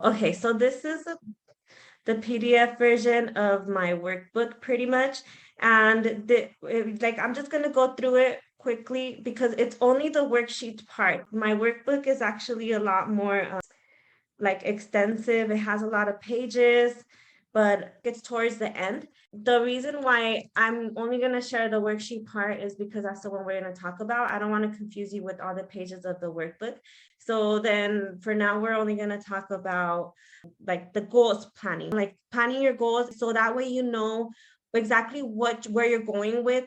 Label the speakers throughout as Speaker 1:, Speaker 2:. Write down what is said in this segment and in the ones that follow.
Speaker 1: Okay, so this is the PDF version of my workbook pretty much. And I'm just going to go through it quickly because it's only the worksheet part. My workbook is actually a lot more like extensive. It has a lot of pages, but it's towards the end. The reason why I'm only going to share the worksheet part is because that's the one we're going to talk about. I don't want to confuse you with all the pages of the workbook. So then for now, we're only going to talk about like the goals planning, like planning your goals. So that way, you know exactly where you're going with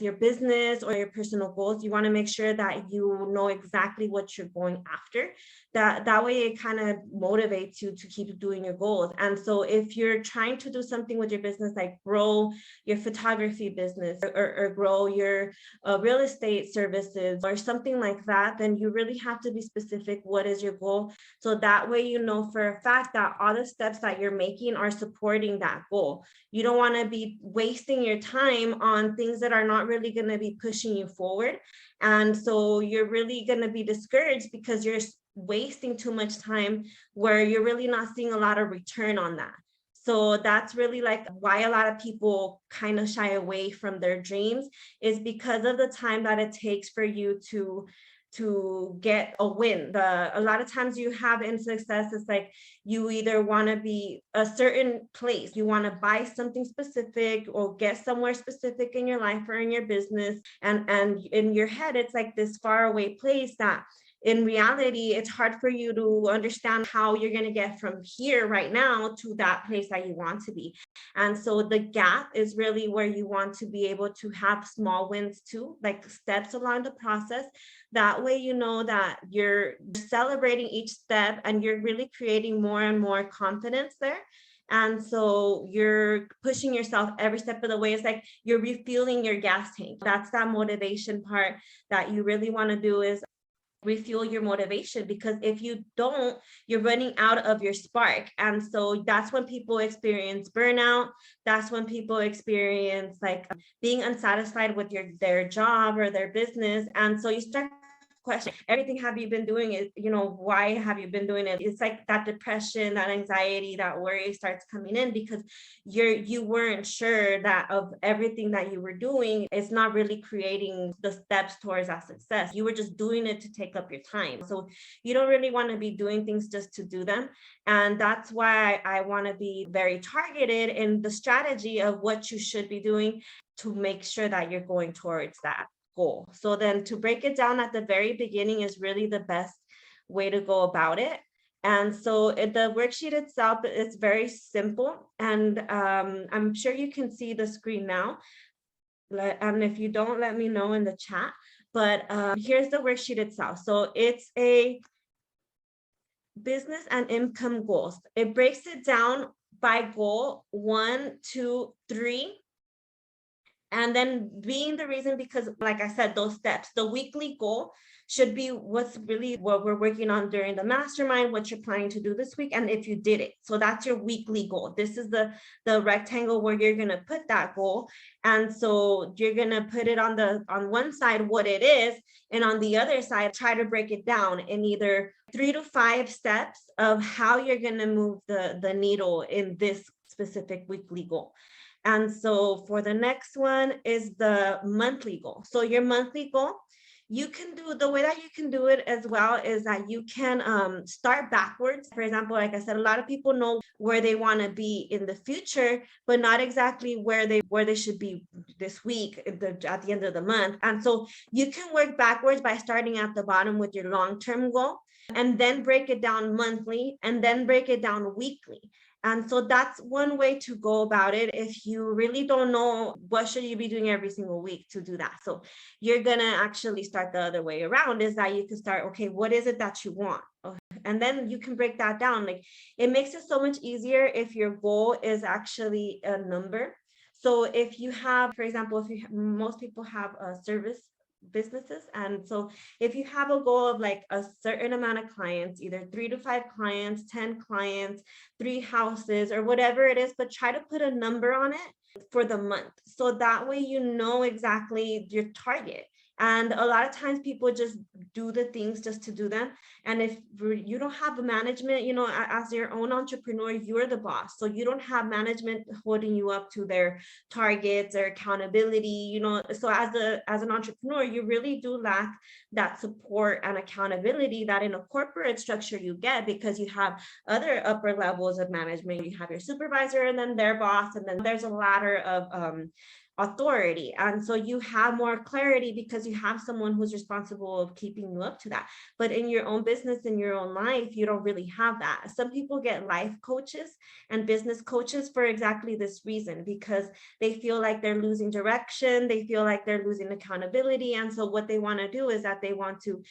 Speaker 1: your business or your personal goals. You want to make sure that you know exactly what you're going after. That way it kind of motivates you to keep doing your goals. And so if you're trying to do something with your business, like grow your photography business or grow your real estate services or something like that, then you really have to be specific. What is your goal? So that way you know for a fact that all the steps that you're making are supporting that goal. You don't want to be wasting your time on things that are not really going to be pushing you forward. And so you're really going to be discouraged because you're wasting too much time where you're really not seeing a lot of return on that. So that's really like why a lot of people kind of shy away from their dreams, is because of the time that it takes for you to get a win. A lot of times you have in success, it's like you either want to be a certain place, you want to buy something specific or get somewhere specific in your life or in your business, and in your head it's like this far away place that in reality it's hard for you to understand how you're going to get from here right now to that place that you want to be. And so the gap is really where you want to be able to have small wins too, like steps along the process. That way you know that you're celebrating each step and you're really creating more and more confidence there. And so you're pushing yourself every step of the way. It's like you're refueling your gas tank. That's that motivation part that you really want to do, is refuel your motivation, because if you don't, you're running out of your spark. And so that's when people experience burnout. That's when people experience like being unsatisfied with their job or their business. And so you start question everything have you been doing it, why have you been doing it? It's like that depression, that anxiety, that worry starts coming in because you weren't sure that of everything that you were doing is not really creating the steps towards that success. You were just doing it to take up your time. So you don't really want to be doing things just to do them. And that's why I want to be very targeted in the strategy of what you should be doing to make sure that you're going towards that goal. So then to break it down at the very beginning is really the best way to go about it. And so the worksheet itself is very simple. And I'm sure you can see the screen now. And if you don't, let me know in the chat. But here's the worksheet itself. So it's a business and income goals. It breaks it down by goal 1, 2, 3. And then being the reason, because like I said, those steps, the weekly goal should be what's really what we're working on during the mastermind, what you're planning to do this week, and if you did it. So that's your weekly goal. This is the rectangle where you're going to put that goal. And so you're going to put it on one side what it is, and on the other side try to break it down in either 3 to 5 steps of how you're going to move the needle in this specific weekly goal. And so for the next one is the monthly goal. So your monthly goal, you can do the way that you can do it as well is that you can start backwards. For example, like I said, a lot of people know where they want to be in the future, but not exactly where they should be this week at the end of the month. And so you can work backwards by starting at the bottom with your long-term goal, and then break it down monthly, and then break it down weekly. And so that's one way to go about it if you really don't know what should you be doing every single week to do that. So you're going to actually start the other way around, is that you can start, okay, what is it that you want? And then you can break that down. Like it makes it so much easier if your goal is actually a number. So if you have, for example, most people have a service businesses. And so if you have a goal of like a certain amount of clients, either 3 to 5 clients, 10 clients, 3 houses, or whatever it is, but try to put a number on it for the month. So that way you know exactly your target. And a lot of times people just do the things just to do them. And if you don't have a management, as your own entrepreneur, you're the boss. So you don't have management holding you up to their targets or accountability, So as an entrepreneur, you really do lack that support and accountability that in a corporate structure you get, because you have other upper levels of management. You have your supervisor and then their boss, and then there's a ladder of authority. And so you have more clarity because you have someone who's responsible of keeping you up to that. But in your own business, in your own life, you don't really have that. Some people get life coaches and business coaches for exactly this reason, because they feel like they're losing direction, they feel like they're losing accountability. And so what they want to do is that they want to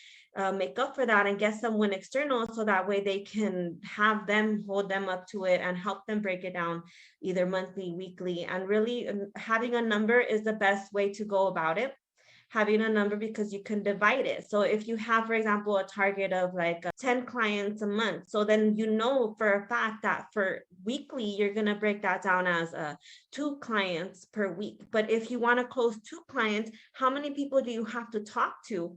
Speaker 1: make up for that and get someone external, so that way they can have them hold them up to it and help them break it down either monthly, weekly. And really having a number is the best way to go about it. Having a number, because you can divide it. So if you have, for example, a target of like 10 clients a month, so then for a fact that for weekly, you're going to break that down as 2 clients per week. But if you want to close 2 clients, how many people do you have to talk to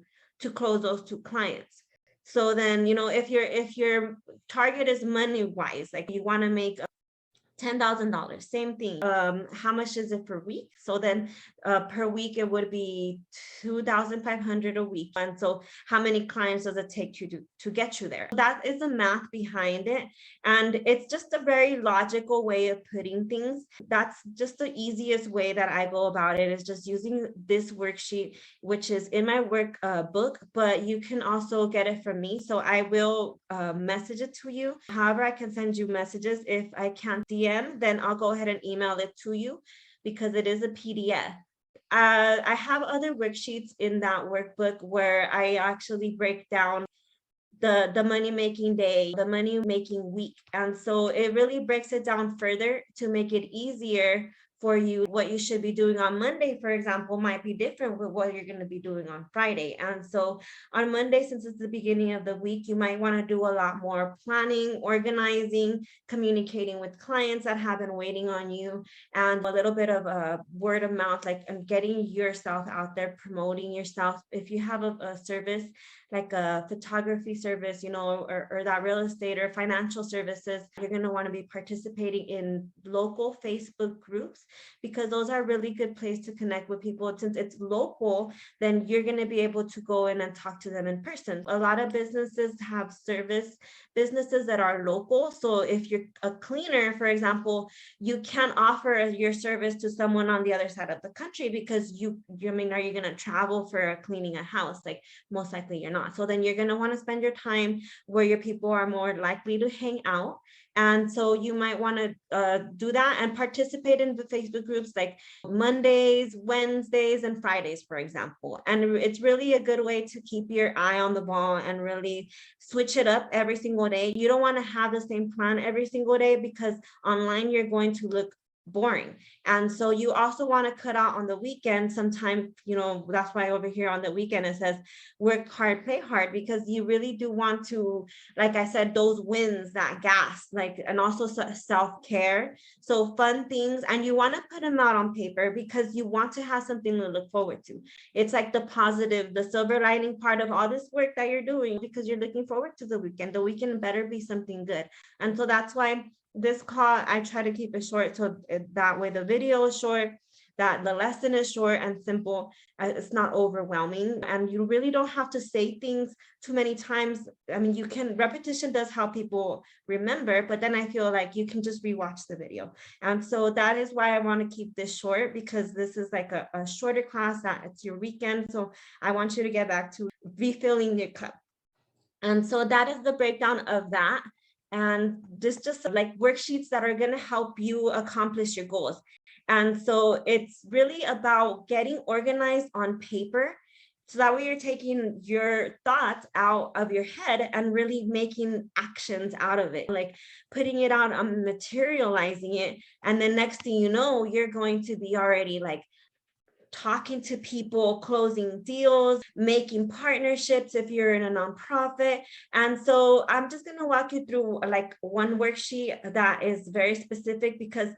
Speaker 1: close those 2 clients? So then, if your target is money wise, like you want to make $10,000, same thing. How much is it per week? So then per week, it would be 2,500 a week. And so how many clients does it take you to get you there? That is the math behind it. And it's just a very logical way of putting things. That's just the easiest way that I go about it, is just using this worksheet, which is in my work book, but you can also get it from me. So I will message it to you. However, I can send you messages. If I can't DM, then I'll go ahead and email it to you, because it is a PDF. I have other worksheets in that workbook where I actually break down the money making day, the money making week. And so it really breaks it down further to make it easier for you. What you should be doing on Monday, for example, might be different with what you're going to be doing on Friday. And so on Monday, since it's the beginning of the week, you might want to do a lot more planning, organizing, communicating with clients that have been waiting on you, and a little bit of a word of mouth, like getting yourself out there, promoting yourself. If you have a service like a photography service, or that real estate or financial services, you're going to want to be participating in local Facebook groups, because those are a really good place to connect with people. Since it's local, then you're going to be able to go in and talk to them in person. A lot of businesses have service businesses that are local. So if you're a cleaner, for example, you can't offer your service to someone on the other side of the country, because are you going to travel for cleaning a house? Like, most likely you're not. So then you're going to want to spend your time where your people are more likely to hang out. And so you might want to do that and participate in the Facebook groups like Mondays, Wednesdays, and Fridays, for example. And it's really a good way to keep your eye on the ball and really switch it up every single day. You don't want to have the same plan every single day, because online you're going to look boring. And so you also want to cut out on the weekend sometime, that's why over here on the weekend it says work hard, play hard, because you really do want to, like I said, those wins, that gas, and also self-care. So fun things, and you want to put them out on paper, because you want to have something to look forward to. It's like the positive, the silver lining part of all this work that you're doing, because you're looking forward to the weekend. The weekend better be something good. And so that's why this call, I try to keep it short, so that way the video is short, that the lesson is short and simple. It's not overwhelming, and you really don't have to say things too many times. I mean, repetition does help people remember, but then I feel like you can just rewatch the video. And so that is why I want to keep this short, because this is like a shorter class, that it's your weekend. So I want you to get back to refilling your cup. And so that is the breakdown of that. And this just like worksheets that are going to help you accomplish your goals. And so it's really about getting organized on paper, so that way you're taking your thoughts out of your head and really making actions out of it, like putting it out, materializing it. And then next thing you know, you're going to be already like talking to people, closing deals, making partnerships if you're in a nonprofit. And so I'm just going to walk you through like one worksheet that is very specific, because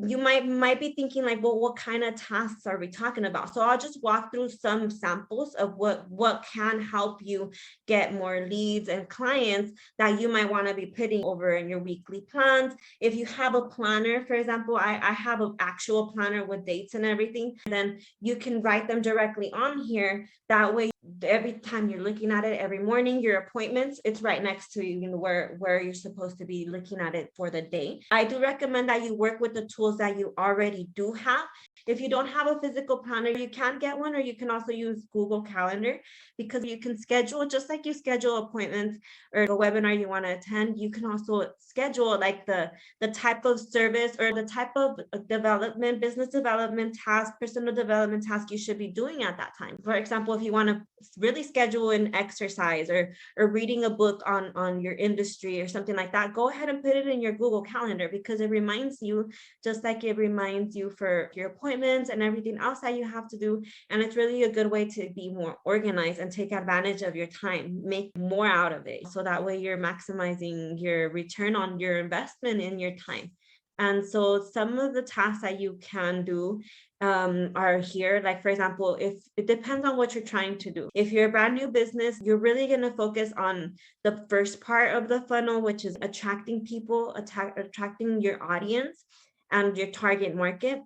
Speaker 1: you might be thinking like, well, what kind of tasks are we talking about? So I'll just walk through some samples of what can help you get more leads and clients that you might want to be putting over in your weekly plans. If you have a planner, for example, I have an actual planner with dates and everything, then you can write them directly on here. That way, every time you're looking at it every morning, your appointments, it's right next to you, where you're supposed to be looking at it for the day. I do recommend that you work with the tools that you already do have. If you don't have a physical planner, you can get one, or you can also use Google Calendar, because you can schedule, just like you schedule appointments or a webinar you want to attend, you can also schedule like the type of service or the type of development, business development task, personal development task you should be doing at that time. For example, if you want to really schedule an exercise or reading a book on your industry or something like that, go ahead and put it in your Google Calendar, because it reminds you, just like it reminds you for your appointments and everything else that you have to do. And it's really a good way to be more organized and take advantage of your time, make more out of it. So that way you're maximizing your return on your investment in your time. And so some of the tasks that you can do are here. Like, for example, if it depends on what you're trying to do. If you're a brand new business, you're really going to focus on the first part of the funnel, which is attracting people, attracting your audience and your target market.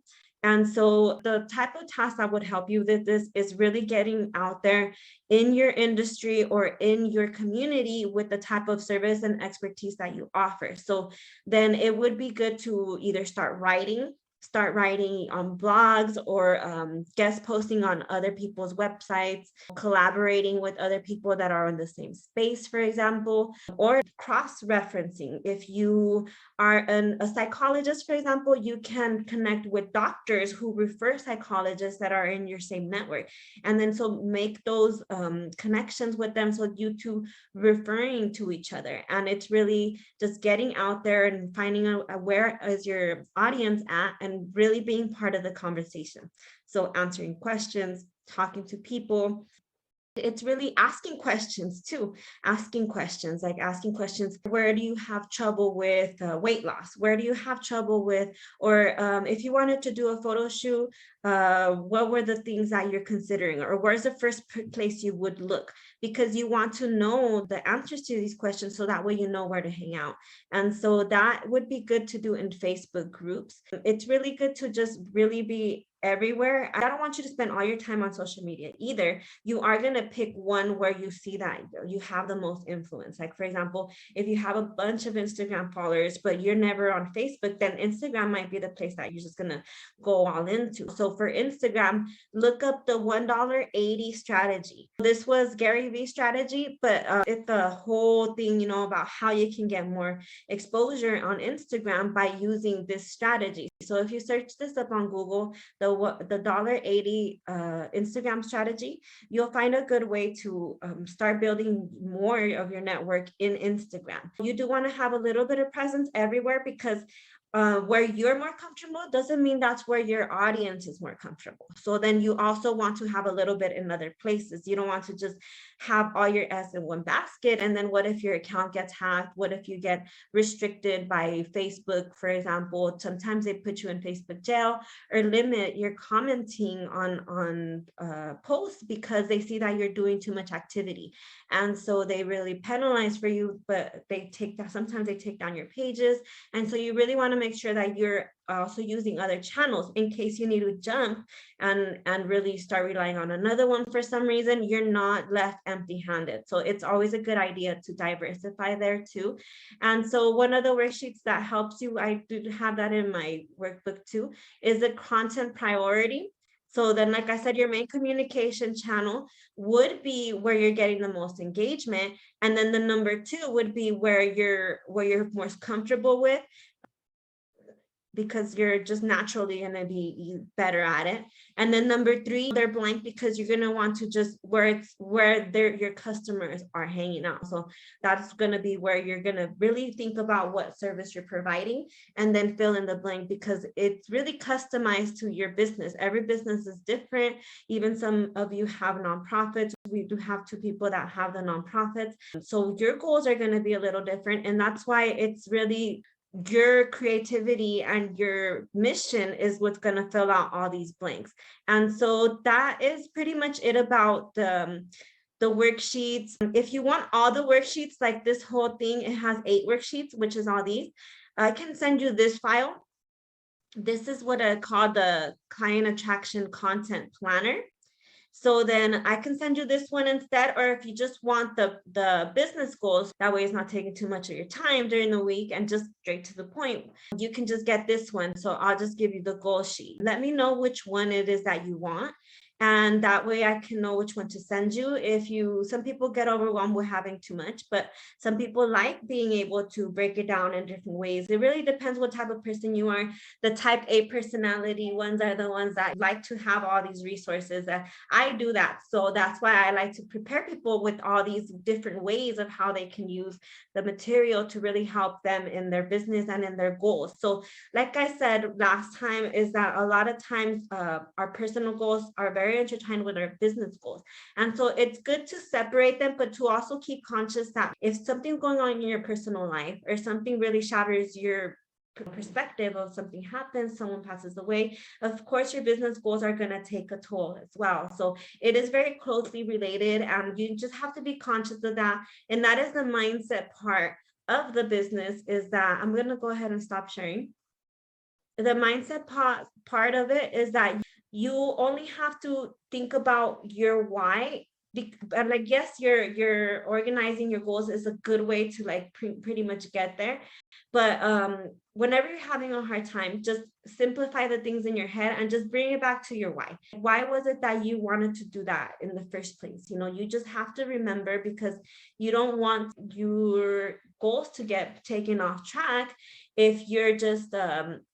Speaker 1: And so the type of task that would help you with this is really getting out there in your industry or in your community with the type of service and expertise that you offer. So then it would be good to either start writing on blogs, or guest posting on other people's websites, collaborating with other people that are in the same space, for example, or cross-referencing. If you are a psychologist, for example, you can connect with doctors who refer psychologists that are in your same network. And then so make those connections with them, so you two referring to each other. And it's really just getting out there and finding out where is your audience at, and really being part of the conversation. So answering questions, talking to people. It's really asking questions too, asking questions, where do you have trouble with weight loss? Where do you have trouble with, or if you wanted to do a photo shoot, what were the things that you're considering, or where's the first place you would look? Because you want to know the answers to these questions, so that way you know where to hang out. And so that would be good to do in Facebook groups. It's really good to just really be everywhere. I don't want you to spend all your time on social media either. You are going to pick one where you see that you have the most influence. Like, for example, if you have a bunch of Instagram followers, but you're never on Facebook, then Instagram might be the place that you're just going to go all into. So for Instagram, look up the $1.80 strategy. This was Gary Vee's strategy, but it's the whole thing, about how you can get more exposure on Instagram by using this strategy. So if you search this up on Google, the $1.80 Instagram strategy, you'll find a good way to start building more of your network in Instagram. You do want to have a little bit of presence everywhere, because where you're more comfortable doesn't mean that's where your audience is more comfortable. So then you also want to have a little bit in other places. You don't want to just have all your eggs in one basket. And then what if your account gets hacked? What if you get restricted by Facebook, for example? Sometimes they put you in Facebook jail or limit your commenting on posts, because they see that you're doing too much activity. And so they really penalize for you, but sometimes they take down your pages. And so you really want to make sure that you're also using other channels in case you need to jump and really start relying on another one for some reason. You're not left empty-handed. So it's always a good idea to diversify there too. And so one of the worksheets that helps you, I do have that in my workbook too, is the content priority. So then, like I said, your main communication channel would be where you're getting the most engagement. And then the number two would be where you're most comfortable with. because you're just naturally going to be better at it. And then number 3, they're blank because you're going to want to just where your customers are hanging out. So that's going to be where you're going to really think about what service you're providing, and then fill in the blank because it's really customized to your business. Every business is different. Even some of you have nonprofits. We do have 2 people that have the nonprofits. So your goals are going to be a little different. And that's why it's really your creativity and your mission is what's going to fill out all these blanks. And so that is pretty much it about the worksheets. If you want all the worksheets, like this whole thing, it has 8 worksheets, which is all these. I can send you this file. This is what I call the client attraction content planner. So then I can send you this one instead, or if you just want the business goals, that way it's not taking too much of your time during the week and just straight to the point, you can just get this one. So I'll just give you the goal sheet. Let me know which one it is that you want. And that way I can know which one to send you. Some people get overwhelmed with having too much, but some people like being able to break it down in different ways. It really depends what type of person you are. The type A personality ones are the ones that like to have all these resources. I do that. So that's why I like to prepare people with all these different ways of how they can use the material to really help them in their business and in their goals. So like I said last time, is that a lot of times our personal goals are very intertwined with our business goals. And so it's good to separate them, but to also keep conscious that if something's going on in your personal life or something really shatters your perspective of something happens, someone passes away, of course your business goals are going to take a toll as well. So it is very closely related, and you just have to be conscious of that. And that is the mindset part of the business, is that I'm going to go ahead and stop sharing. The mindset part of it is that you only have to think about your why. And like, yes, you're organizing your goals is a good way to like pretty much get there. But whenever you're having a hard time, just simplify the things in your head and just bring it back to your why. Why was it that you wanted to do that in the first place? You just have to remember, because you don't want your goals to get taken off track if you're just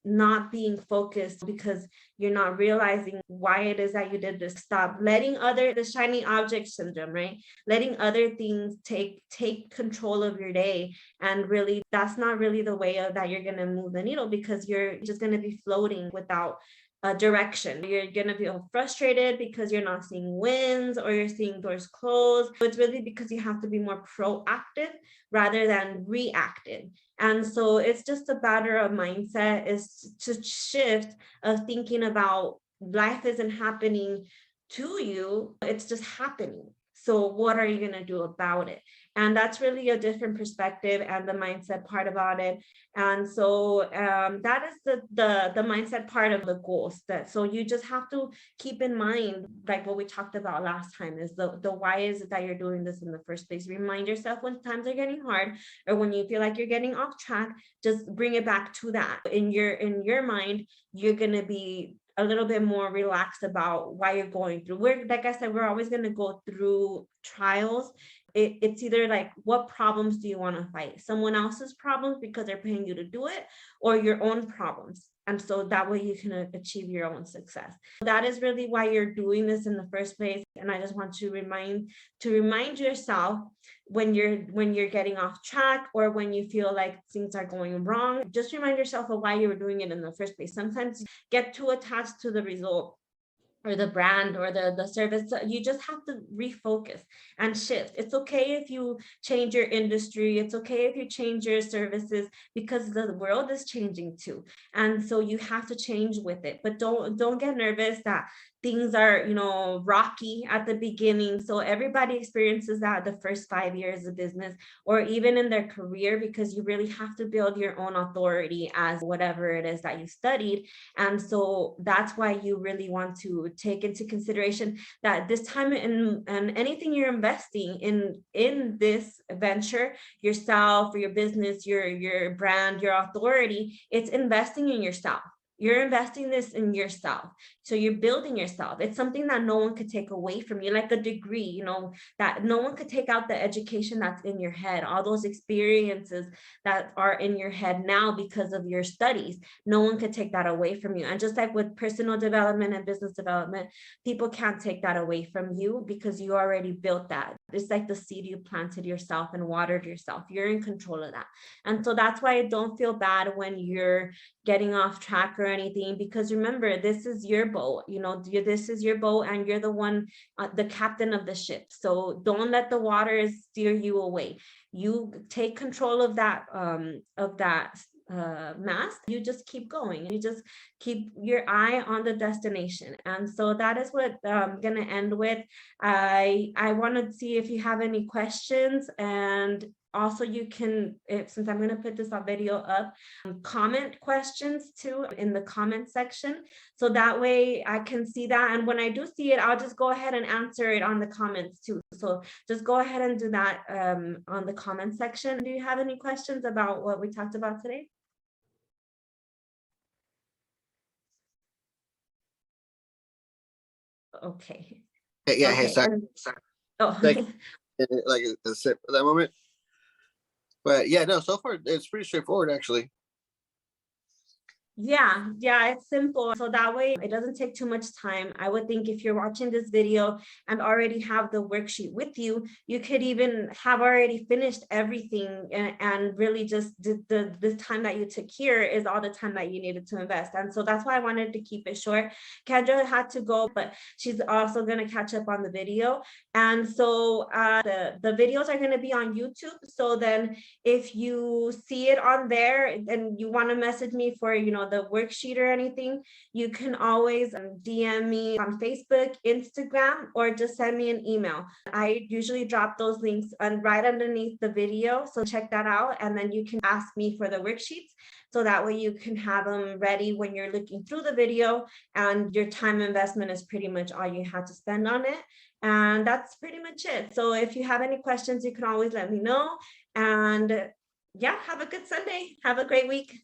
Speaker 1: not being focused, because you're not realizing why it is that you did this. Stop letting the shiny object syndrome, right? Letting other things take control of your day. And really, that's not really the way that you're going to move the needle, because you're just going to be floating without a direction. You're going to feel frustrated because you're not seeing wins, or you're seeing doors close. So it's really because you have to be more proactive rather than reactive. And so it's just a matter of mindset, is to shift of thinking about life isn't happening to you, it's just happening. So what are you going to do about it? And that's really a different perspective and the mindset part about it. And so that is the mindset part of the goals. So you just have to keep in mind, like what we talked about last time, is the why is it that you're doing this in the first place. Remind yourself when times are getting hard, or when you feel like you're getting off track, just bring it back to that. In your mind, you're going to be a little bit more relaxed about why you're going through. Like I said, we're always going to go through trials. It's either like, what problems do you want to fight? Someone else's problems because they're paying you to do it, or your own problems. And so that way you can achieve your own success. That is really why you're doing this in the first place. And I just want to remind yourself, when you're getting off track, or when you feel like things are going wrong, just remind yourself of why you were doing it in the first place. Sometimes you get too attached to the result or the brand or the service. You just have to refocus and shift. It's okay if you change your industry. It's okay if you change your services, because the world is changing too. And so you have to change with it. But don't get nervous that things are, rocky at the beginning. So everybody experiences that the first 5 years of business, or even in their career, because you really have to build your own authority as whatever it is that you studied. And so that's why you really want to take into consideration that this time and anything you're investing in this venture, yourself or your business, your brand, your authority, it's investing in yourself. You're investing this in yourself. So you're building yourself. It's something that no one could take away from you, like a degree, that no one could take out the education that's in your head, all those experiences that are in your head now because of your studies. No one could take that away from you. And just like with personal development and business development, people can't take that away from you because you already built that. It's like the seed you planted yourself and watered yourself. You're in control of that. And so that's why I don't feel bad when you're getting off track or anything, because remember, this is your boat, this is your boat and you're the one, the captain of the ship. So don't let the waters steer you away. You take control of that mast. You just keep going. You just keep your eye on the destination. And so that is what I'm going to end with. I want to see if you have any questions, and also you can, since I'm going to put this video up, comment questions too in the comment section, so that way I can see that, and when I do see it, I'll just go ahead and answer it on the comments too. So just go ahead and do that on the comment section. Do you have any questions about what we talked about today? Okay.
Speaker 2: Yeah, hey,
Speaker 1: Okay.
Speaker 2: sorry.
Speaker 1: Oh.
Speaker 2: Like a sip for that moment. But yeah, no, so far it's pretty straightforward actually.
Speaker 1: Yeah, it's simple. So that way it doesn't take too much time. I would think if you're watching this video and already have the worksheet with you, you could even have already finished everything, and really just the time that you took here is all the time that you needed to invest. And so that's why I wanted to keep it short. Kendra had to go, but she's also going to catch up on the video. And so the videos are going to be on YouTube. So then if you see it on there and you want to message me for, the worksheet or anything, you can always DM me on Facebook, Instagram, or just send me an email. I usually drop those links right underneath the video. So check that out. And then you can ask me for the worksheets. So that way you can have them ready when you're looking through the video, and your time investment is pretty much all you have to spend on it. And that's pretty much it. So if you have any questions, you can always let me know. And yeah, have a good Sunday. Have a great week.